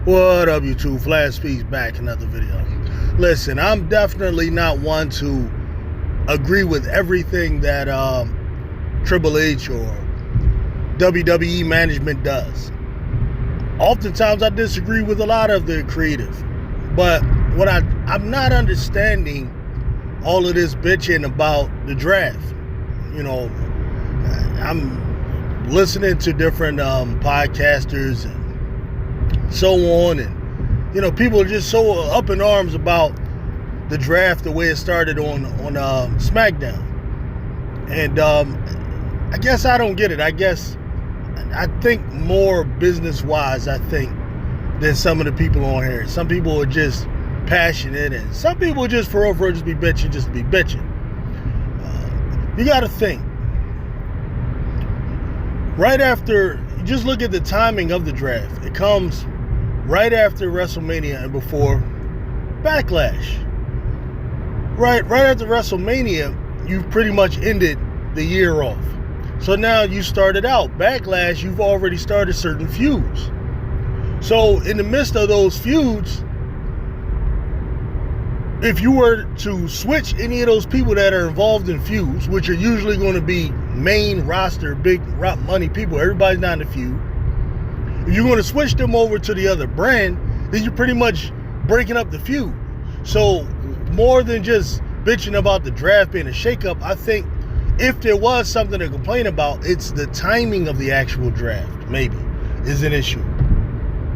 What up, YouTube? Flash Speaks back, another video. Listen, I'm definitely not one to agree with everything that Triple H or WWE management does. Oftentimes, I disagree with a lot of the creative. But what I'm not understanding all of this bitching about the draft. You know, I'm listening to different podcasters and so on, and you know, people are just so up in arms about the draft, the way it started on SmackDown, and I guess I don't get it. I think more business wise, I think, than some of the people on here. Some people are just passionate, and some people are just for over just be bitching, just to be bitching. You got to think. Right after, just look at the timing of the draft. It comes right after WrestleMania and before Backlash. Right after WrestleMania, you've pretty much ended the year off. So now you started out. Backlash, you've already started certain feuds. So in the midst of those feuds, if you were to switch any of those people that are involved in feuds, which are usually going to be main roster, big rock money people, everybody's not in a feud. If you're going to switch them over to the other brand, then you're pretty much breaking up the feud. So more than just bitching about the draft being a shakeup, I think if there was something to complain about, it's the timing of the actual draft, maybe, is an issue.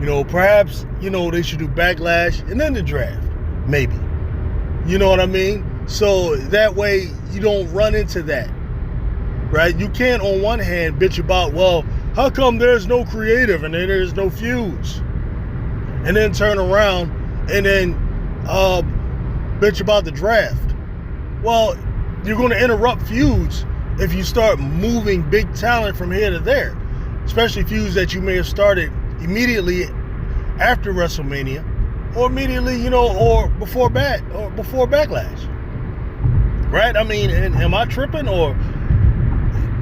You know, perhaps, you know, they should do Backlash and then the draft, maybe. You know what I mean? So that way you don't run into that, right? You can't on one hand bitch about, well, how come there's no creative and then there's no feuds? And then turn around and then bitch about the draft. Well, you're going to interrupt feuds if you start moving big talent from here to there, especially feuds that you may have started immediately after WrestleMania, or immediately, you know, or before Backlash, right? I mean, am I tripping, or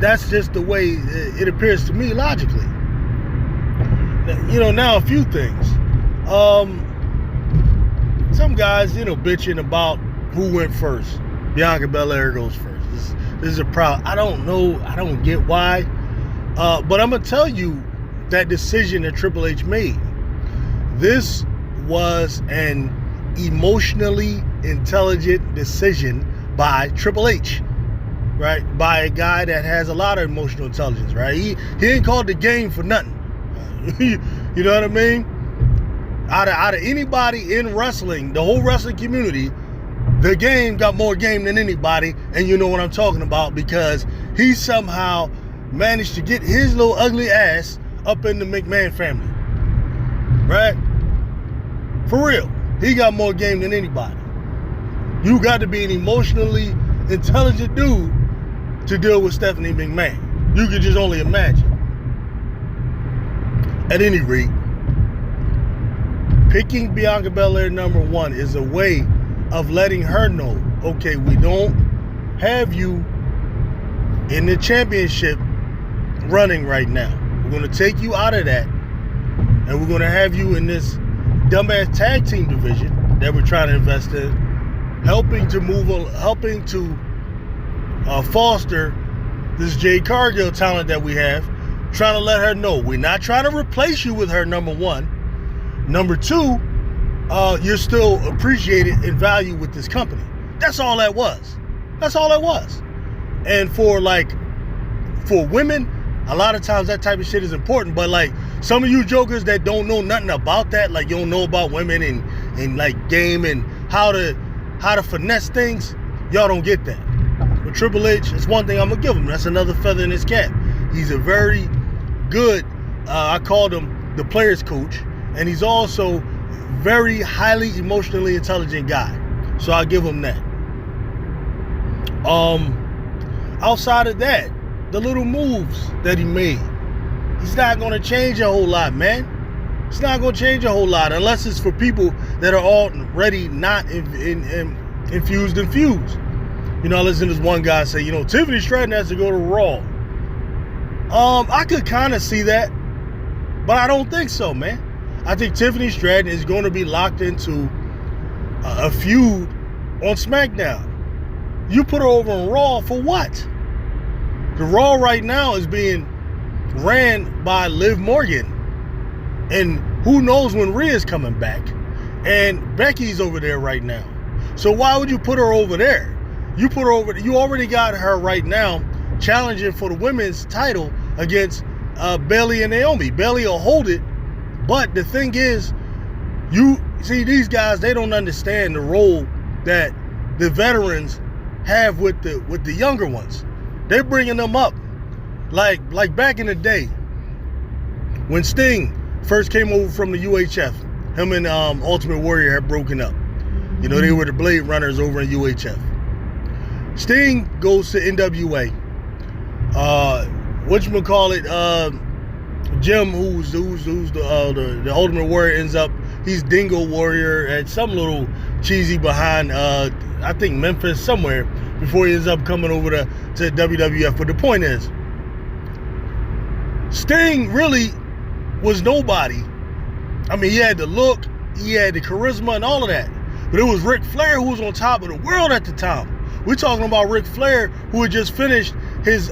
that's just the way it appears to me logically? You know, now a few things. Some guys, you know, bitching about who went first. Bianca Belair goes first. This is a problem. I don't know. I don't get why. But I'm gonna tell you that decision that Triple H made. This was an emotionally intelligent decision by Triple H, right? By a guy that has a lot of emotional intelligence, right? He ain't called the game for nothing. You know what I mean? Out of anybody in wrestling, the whole wrestling community, the game got more game than anybody, and you know what I'm talking about, because he somehow managed to get his little ugly ass up in the McMahon family, right? For real, he got more game than anybody. You got to be an emotionally intelligent dude to deal with Stephanie McMahon. You could just only imagine. At any rate, picking Bianca Belair number one is a way of letting her know, okay, we don't have you in the championship running right now. We're going to take you out of that, and we're going to have you in this dumbass tag team division that we're trying to invest in, helping to foster this Jade Cargill talent that we have, trying to let her know we're not trying to replace you with her, number one. Number two, you're still appreciated and valued with this company. That's all that was. That's all that was. And for women, a lot of times that type of shit is important, but like some of you jokers that don't know nothing about that, like you don't know about women and like game and how to finesse things, y'all don't get that. But Triple H, it's one thing I'm gonna give him. That's another feather in his cap. He's a very good, I called him the player's coach, and he's also very highly emotionally intelligent guy. So I'll give him that. Outside of that, the little moves that he made, he's not going to change a whole lot, man. It's not going to change a whole lot unless it's for people that are already not infused in feuds. You know, I listened to this one guy say, you know, Tiffany Stratton has to go to Raw. I could kind of see that, but I don't think so, man. I think Tiffany Stratton is going to be locked into a feud on SmackDown. You put her over on Raw for what? The Raw right now is being ran by Liv Morgan. And who knows when Rhea's coming back. And Becky's over there right now. So why would you put her over there? You put her over. You already got her right now challenging for the women's title against Bayley and Naomi. Bayley will hold it, but the thing is, you see these guys, they don't understand the role that the veterans have with the younger ones. They're bringing them up like back in the day when Sting first came over from the UHF. Him and Ultimate Warrior had broken up. You know, they were the Blade Runners over in UHF. Sting goes to NWA. Whatchamacallit, Jim, who's the Ultimate Warrior, ends up, he's Dingo Warrior at some little cheesy behind, I think Memphis, somewhere, before he ends up coming over to WWF. But the point is, Sting really was nobody. I mean, he had the look, he had the charisma and all of that. But it was Ric Flair who was on top of the world at the time. We're talking about Ric Flair, who had just finished his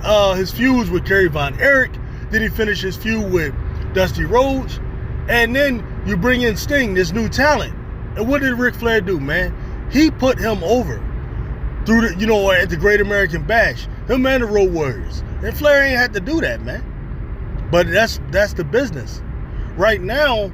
feuds with Kerry Von Erich. Then he finished his feud with Dusty Rhodes. And then you bring in Sting, this new talent. And what did Ric Flair do, man? He put him over through the, at the Great American Bash. Him and the Road Warriors. And Flair ain't had to do that, man. But that's the business. Right now,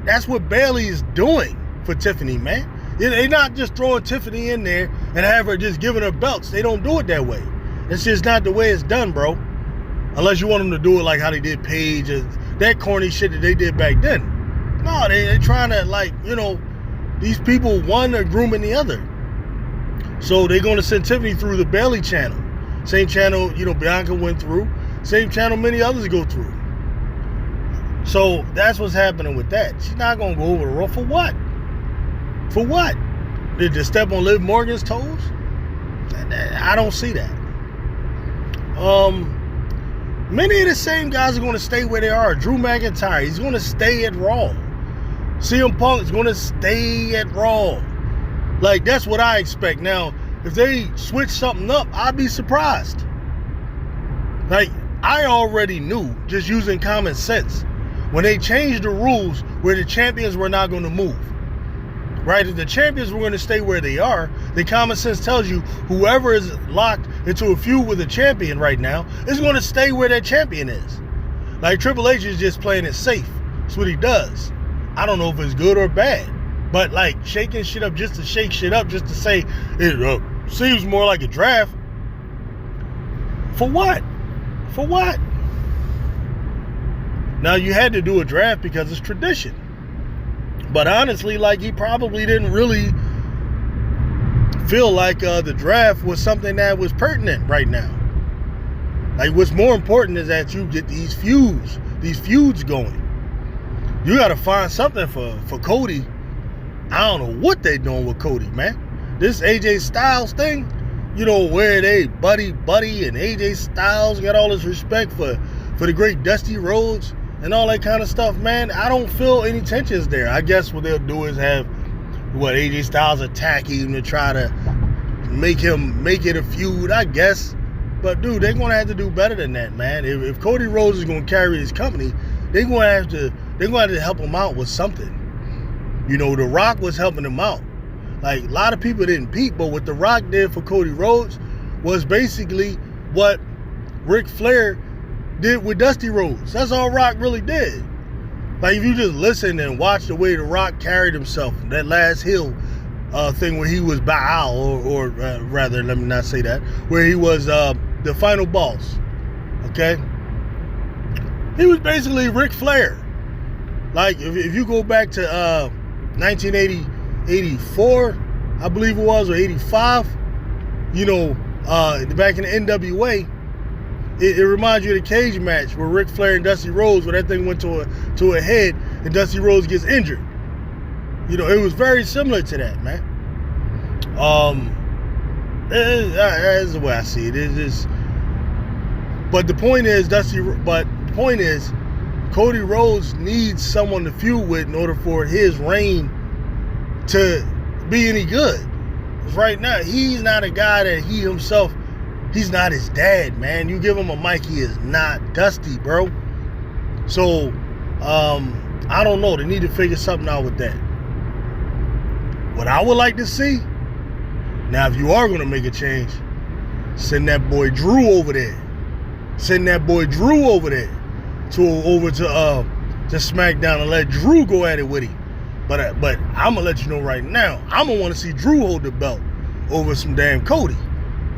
that's what Bayley is doing for Tiffany, man. They're not just throwing Tiffany in there and have her just giving her belts. They don't do it that way. It's just not the way it's done, bro. Unless you want them to do it like how they did Paige, or that corny shit that they did back then. No, they're trying to, these people, one are grooming the other. So they're going to send Tiffany through the Bayley channel. Same channel, Bianca went through. Same channel many others go through. So that's what's happening with that. She's not going to go over the Raw. For what? For what? Did they step on Liv Morgan's toes? I don't see that. Many of the same guys are going to stay where they are. Drew McIntyre, he's going to stay at Raw. CM Punk is going to stay at Raw. That's what I expect. Now, if they switch something up, I'd be surprised. I already knew, just using common sense, when they changed the rules where the champions were not going to move. Right? If the champions were going to stay where they are, the common sense tells you whoever is locked into a feud with a champion right now is going to stay where that champion is. Triple H is just playing it safe. That's what he does. I don't know if it's good or bad. But shaking shit up just to shake shit up, just to say it seems more like a draft. For what? For what? Now, you had to do a draft because it's tradition. But honestly, he probably didn't really feel like the draft was something that was pertinent right now. What's more important is that you get these feuds going. You got to find something for Cody. I don't know what they doing with Cody, man. This AJ Styles thing, where they buddy, and AJ Styles got all this respect for the great Dusty Rhodes and all that kind of stuff, man. I don't feel any tensions there. I guess what they'll do is have AJ Styles attack him to try to make it a feud, I guess. But dude, they're gonna have to do better than that, man. If Cody Rhodes is gonna carry his company, they're gonna have to help him out with something. The Rock was helping him out. A lot of people didn't peep, but what The Rock did for Cody Rhodes was basically what Ric Flair did with Dusty Rhodes. That's all Rock really did. If you just listen and watch the way The Rock carried himself, that last hill thing where he was Baal, or rather, let me not say that, where he was the final boss, okay? He was basically Ric Flair. If you go back to 1984, I believe it was, or 85, back in the NWA, it reminds you of the cage match where Ric Flair and Dusty Rhodes, where that thing went to a head and Dusty Rhodes gets injured. It was very similar to that, man. That's the way I see it. It's just, but the point is, Cody Rhodes needs someone to feud with in order for his reign to be any good. Because right now, he's not a guy that he himself, he's not his dad, man. You give him a mic, he is not Dusty, bro. So, I don't know. They need to figure something out with that. What I would like to see, now if you are going to make a change, send that boy Drew over there. Send that boy Drew over there to SmackDown and let Drew go at it with him. But I'm gonna let you know right now, I'm gonna want to see Drew hold the belt over some damn Cody.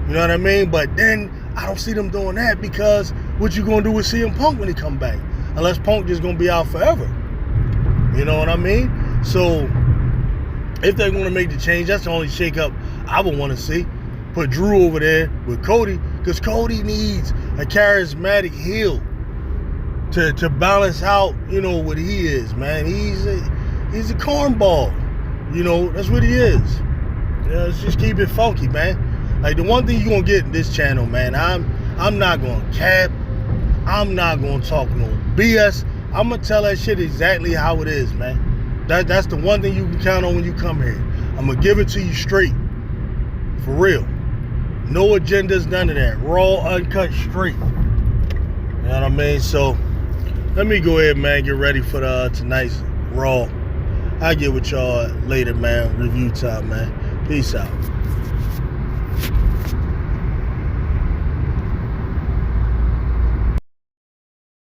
You know what I mean? But then I don't see them doing that, because what you gonna do with CM Punk when he come back? Unless Punk just gonna be out forever. You know what I mean? So if they're gonna make the change, that's the only shakeup I would want to see. Put Drew over there with Cody, because Cody needs a charismatic heel to balance out, you know, what he is, man. He's a cornball. You know, that's what he is. You know, let's just keep it funky, man. Like, the one thing you're gonna get in this channel, man, I'm not gonna cap. I'm not gonna talk no BS. I'm gonna tell that shit exactly how it is, man. That's the one thing you can count on when you come here. I'm gonna give it to you straight. For real. No agendas, none of that. Raw, uncut, straight. You know what I mean? So, let me go ahead, man, get ready for tonight's Raw. I'll get with y'all later, man. Review time, man. Peace out.